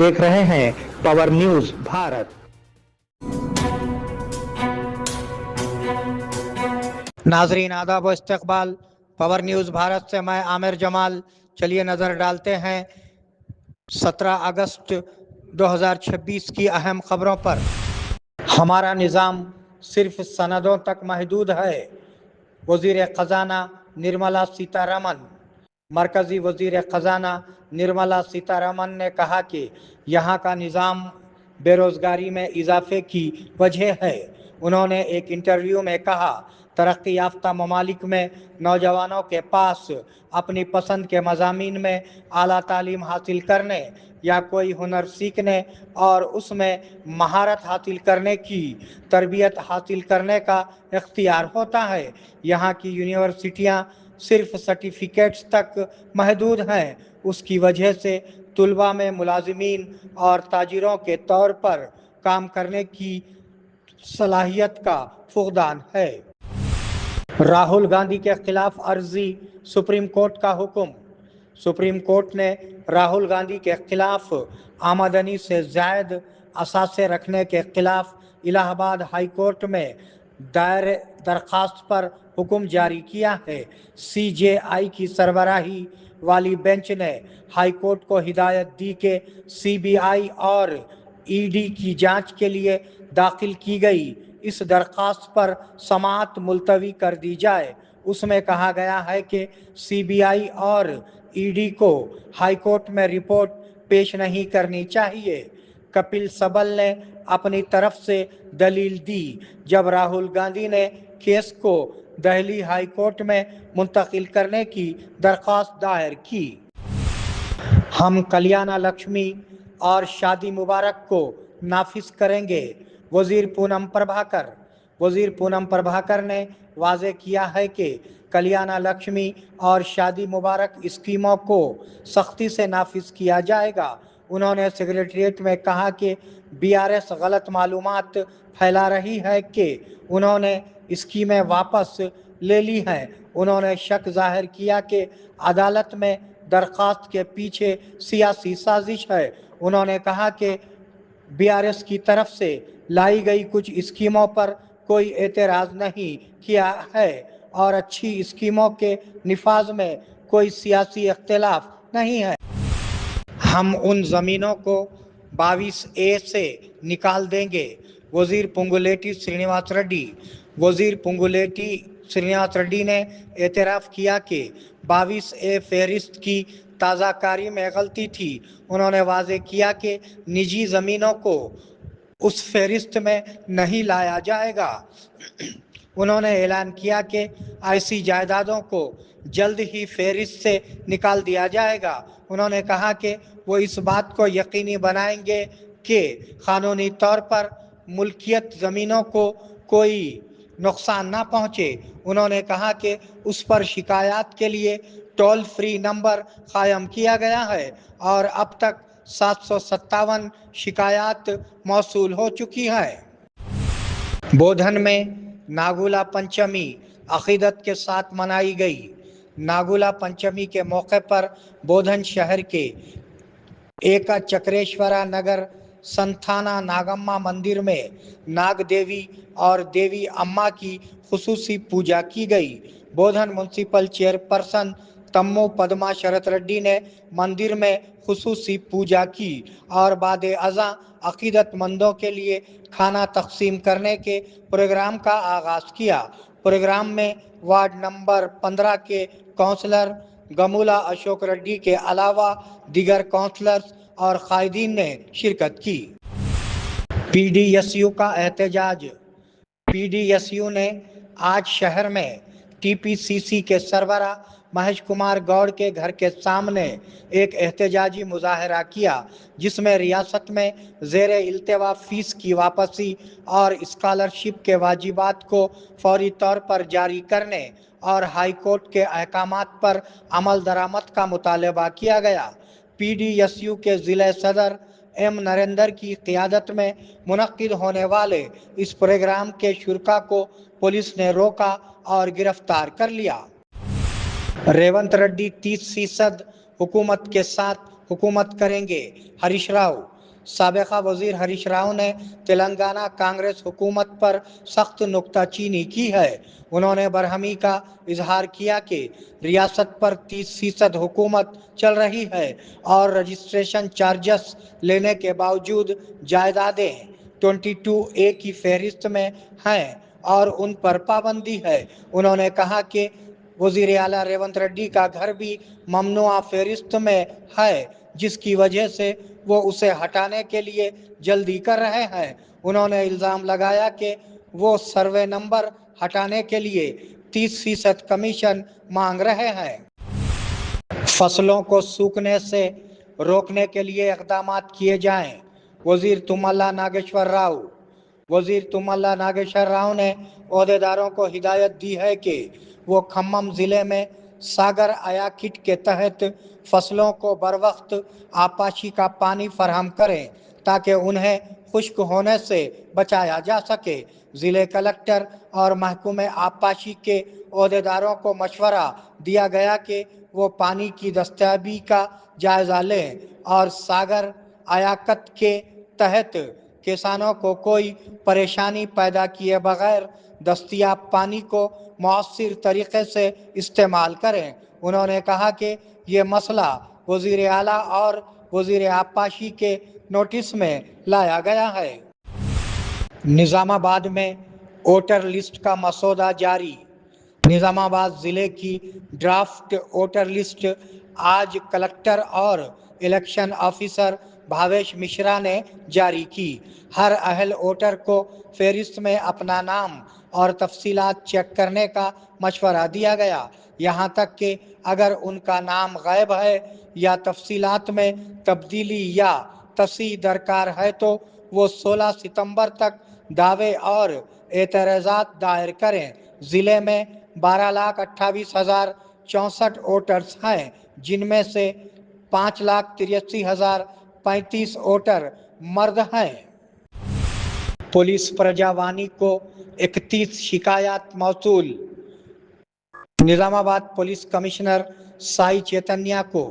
देख रहे हैं पावर न्यूज भारत। नाजरीन आदाब व इस्तकबाल, पावर न्यूज भारत से मैं आमिर जमाल। चलिए नजर डालते हैं 17 अगस्त 2026 की अहम खबरों पर। हमारा निज़ाम सिर्फ सनदों तक महदूद है। वज़ीर ख़जाना निर्मला सीतारमन। मरकज़ी वज़ीर ख़जाना निर्मला सीतारमन ने कहा कि यहाँ का निज़ाम बेरोज़गारी में इजाफे की वजह है। उन्होंने एक इंटरव्यू में कहा, तरक्की याफ्ता ममालिक में नौजवानों के पास अपनी पसंद के मज़ामीन में आला तालीम हासिल करने या कोई हुनर सीखने और उसमें महारत हासिल करने की तरबियत हासिल करने का इख्तियार होता है। यहाँ की यूनिवर्सिटियाँ सिर्फ सर्टिफिकेट्स तक महदूद हैं। उसकी वजह से तुलबा में मुलाजिमीन और ताजिरों के तौर पर काम करने की सलाहियत का फुक़दान है। राहुल गांधी के खिलाफ अर्जी, सुप्रीम कोर्ट का हुक्म। सुप्रीम कोर्ट ने राहुल गांधी के खिलाफ आमदनी से ज़ायद असासे रखने के खिलाफ इलाहाबाद हाई कोर्ट में दायर दरख्वास्त पर हुक्म जारी किया है। CJI की सरबराही वाली बेंच ने हाई कोर्ट को हिदायत दी कि CBI और ED की जांच के लिए दाखिल की गई इस दरख्वास्त पर समाअत मुलतवी कर दी जाए। उसमें कहा गया है कि CBI और ED को हाई कोर्ट में रिपोर्ट पेश नहीं करनी चाहिए। कपिल सबल ने अपनी तरफ से दलील दी जब राहुल गांधी ने केस को दिल्ली हाई कोर्ट में मुंतकिल करने की दरख्वास्त दायर की। हम कल्याण लक्ष्मी और शादी मुबारक को नाफिज करेंगे, वज़ीर पूनम प्रभाकर। वज़ीर पूनम प्रभाकर ने वाज़े किया है कि कल्याण लक्ष्मी और शादी मुबारक स्कीमों को सख्ती से नाफिज किया जाएगा। उन्होंने सेक्रेटेरिएट में कहा कि BRS गलत मालूमात फैला रही है कि उन्होंने स्कीमें वापस ले ली हैं। उन्होंने शक जाहिर किया कि अदालत में दरख्वास्त के पीछे सियासी साजिश है। उन्होंने कहा कि BRS की तरफ से लाई गई कुछ स्कीमों पर कोई एतराज़ नहीं किया है और अच्छी स्कीमों के निफाज में कोई सियासी इख्तिलाफ नहीं है। हम उन ज़मीनों को 22A से निकाल देंगे, वज़ीर पोंगुलेटी श्रीनिवास रेड्डी। वज़ीर पोंगुलेटी श्रीनिवास रेड्डी ने एतराफ़ किया कि 22A फहरिस्त की ताज़ाकारी में गलती थी। उन्होंने वाज़े किया कि निजी ज़मीनों को उस फहरिस्त में नहीं लाया जाएगा। उन्होंने ऐलान किया कि ऐसी जायदादों को जल्द ही फहरिस्त से निकाल दिया जाएगा। उन्होंने कहा कि वो इस बात को यकीनी बनाएंगे कि कानूनी तौर पर मुल्कियत ज़मीनों को कोई नुकसान ना पहुँचे। उन्होंने कहा कि उस पर शिकायत के लिए टोल फ्री नंबर कायम किया गया है और अब तक 757 शिकायत मौसूल हो चुकी है। बोधन में नागुला पंचमी अकीदत के साथ मनाई गई। नागुला पंचमी के मौके पर बोधन शहर के एका चक्रेश्वरा नगर संथाना नागम्मा मंदिर में नाग देवी और देवी अम्मा की खुसूसी पूजा की गई। बोधन म्यूनसिपल चेयरपर्सन तम्मू पद्मा शरत रेड्डी ने मंदिर में खुसूसी पूजा की और बाद अज़ां अकीदतमंदों के लिए खाना तकसीम करने के प्रोग्राम का आगाज़ किया। प्रोग्राम में वार्ड नंबर 15 के काउंसलर गमूला अशोक रेड्डी के अलावा दीगर काउंसलर्स और कायदीन ने शिरकत की। PDSU का एहतजाज। PDSU ने आज शहर में TPCC के सरबरा महेश कुमार गौड़ के घर के सामने एक एहतजाजी मुजाहरा किया, जिसमें रियासत में ज़ेरे इल्तिवा फीस की वापसी और स्कॉलरशिप के वाजिबात को फौरी तौर पर जारी करने और हाई कोर्ट के अहकामात पर अमल दरामद का मुतालबा किया गया। PDSU के ज़िला सदर M नरेंद्र की क़ियादत में मुनक्किद होने वाले इस प्रोग्राम के शुरका को पुलिस ने रोका और गिरफ्तार कर लिया। रेवंत रेड्डी 30% हुकूमत के साथ हुकूमत करेंगे, हरीश राव। سابقہ وزیر ہریش راؤ نے تلنگانہ کانگریس حکومت پر سخت نکتہ چینی کی ہے۔ انہوں نے برہمی کا اظہار کیا کہ ریاست پر 30% حکومت چل رہی ہے اور رجسٹریشن چارجز لینے کے باوجود جائیدادیں 22A کی فہرست میں ہیں اور ان پر پابندی ہے۔ انہوں نے کہا کہ وزیر اعلیٰ ریونت ریڈی کا گھر بھی ممنوعہ فہرست میں ہے، جس کی وجہ سے وہ اسے ہٹانے کے لیے جلدی کر رہے ہیں۔ انہوں نے الزام لگایا کہ وہ سروے نمبر ہٹانے کے لیے 30% کمیشن مانگ رہے ہیں۔ فصلوں کو سوکھنے سے روکنے کے لیے اقدامات کیے جائیں: وزیر تملا ناگیشور راؤ۔ وزیر تملا ناگیشور راؤ نے عہدیداروں کو ہدایت دی ہے کہ وہ کھمم ضلع میں ساگر آیا کٹ کے تحت فصلوں کو بروقت آبپاشی کا پانی فراہم کریں تاکہ انہیں خشک ہونے سے بچایا جا سکے۔ ضلع کلکٹر اور محکمہ آبپاشی کے عہدیداروں کو مشورہ دیا گیا کہ وہ پانی کی دستیابی کا جائزہ لیں اور ساگر آیاکت کے تحت کسانوں کو کوئی پریشانی پیدا کیے بغیر دستیاب پانی کو مؤثر طریقے سے استعمال کریں۔ انہوں نے کہا کہ یہ مسئلہ وزیر اعلیٰ اور وزیر آبپاشی کے نوٹس میں لایا گیا ہے۔ نظام آباد میں ووٹر لسٹ کا مسودہ جاری۔ نظام آباد ضلع کی ڈرافٹ ووٹر لسٹ آج کلکٹر اور الیکشن آفیسر بھاویش مشرا نے جاری کی۔ ہر اہل ووٹر کو فہرست میں اپنا نام اور تفصیلات چیک کرنے کا مشورہ دیا گیا، یہاں تک کہ اگر ان کا نام غائب ہے یا تفصیلات میں تبدیلی یا تصحیح درکار ہے تو وہ 16 ستمبر تک دعوے اور اعتراضات دائر کریں۔ ضلع میں 12,28,064 ووٹرز ہیں، جن میں سے 5,83,035 ووٹر مرد ہیں۔ پولیس پرجاوانی کو 31 شکایات موصول۔ نظام آباد پولیس کمشنر سائی چیتنیا کو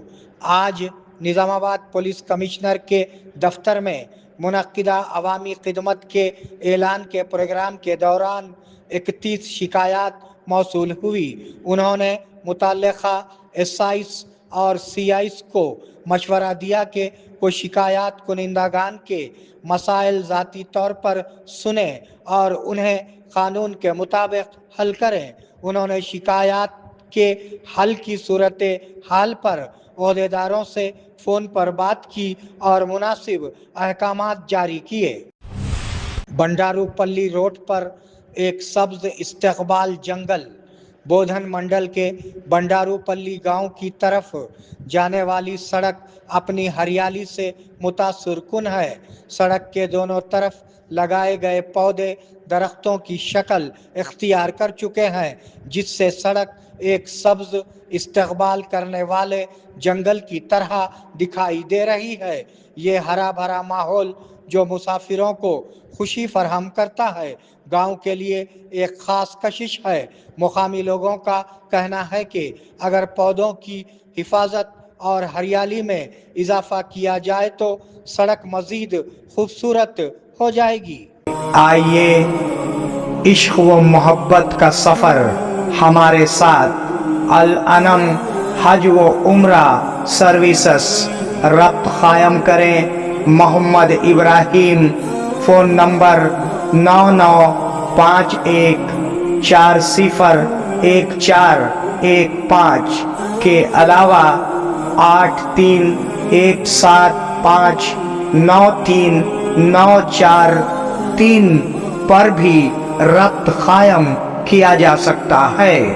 آج نظام آباد پولیس کمشنر کے دفتر میں منعقدہ عوامی خدمت کے اعلان کے پروگرام کے دوران 31 شکایات موصول ہوئی۔ انہوں نے متعلقہ SIs اور CIs کو مشورہ دیا کہ وہ شکایات کنندگان کے مسائل ذاتی طور پر سنیں اور انہیں قانون کے مطابق حل کریں۔ انہوں نے شکایات کے حل کی صورت حال پر عہدیداروں سے فون پر بات کی اور مناسب احکامات جاری کیے۔ بنڈارو پلی روڈ پر ایک سبز استقبال جنگل۔ بودھن منڈل کے بنڈارو پلی گاؤں کی طرف جانے والی سڑک اپنی ہریالی سے متاثر کن ہے۔ سڑک کے دونوں طرف لگائے گئے پودے درختوں کی شکل اختیار کر چکے ہیں، جس سے سڑک ایک سبز استقبال کرنے والے جنگل کی طرح دکھائی دے رہی ہے۔ یہ ہرا بھرا ماحول جو مسافروں کو خوشی فراہم کرتا ہے، گاؤں کے لیے ایک خاص کشش ہے۔ مقامی لوگوں کا کہنا ہے کہ اگر پودوں کی حفاظت اور ہریالی میں اضافہ کیا جائے تو سڑک مزید خوبصورت ہو جائے گی۔ آئیے عشق و محبت کا سفر ہمارے ساتھ الانم حج و عمرہ سروسز ربط قائم کریں۔ محمد ابراہیم، فون نمبر 9951401415 کے علاوہ 8317593943 پر بھی ربط قائم کیا جا سکتا ہے۔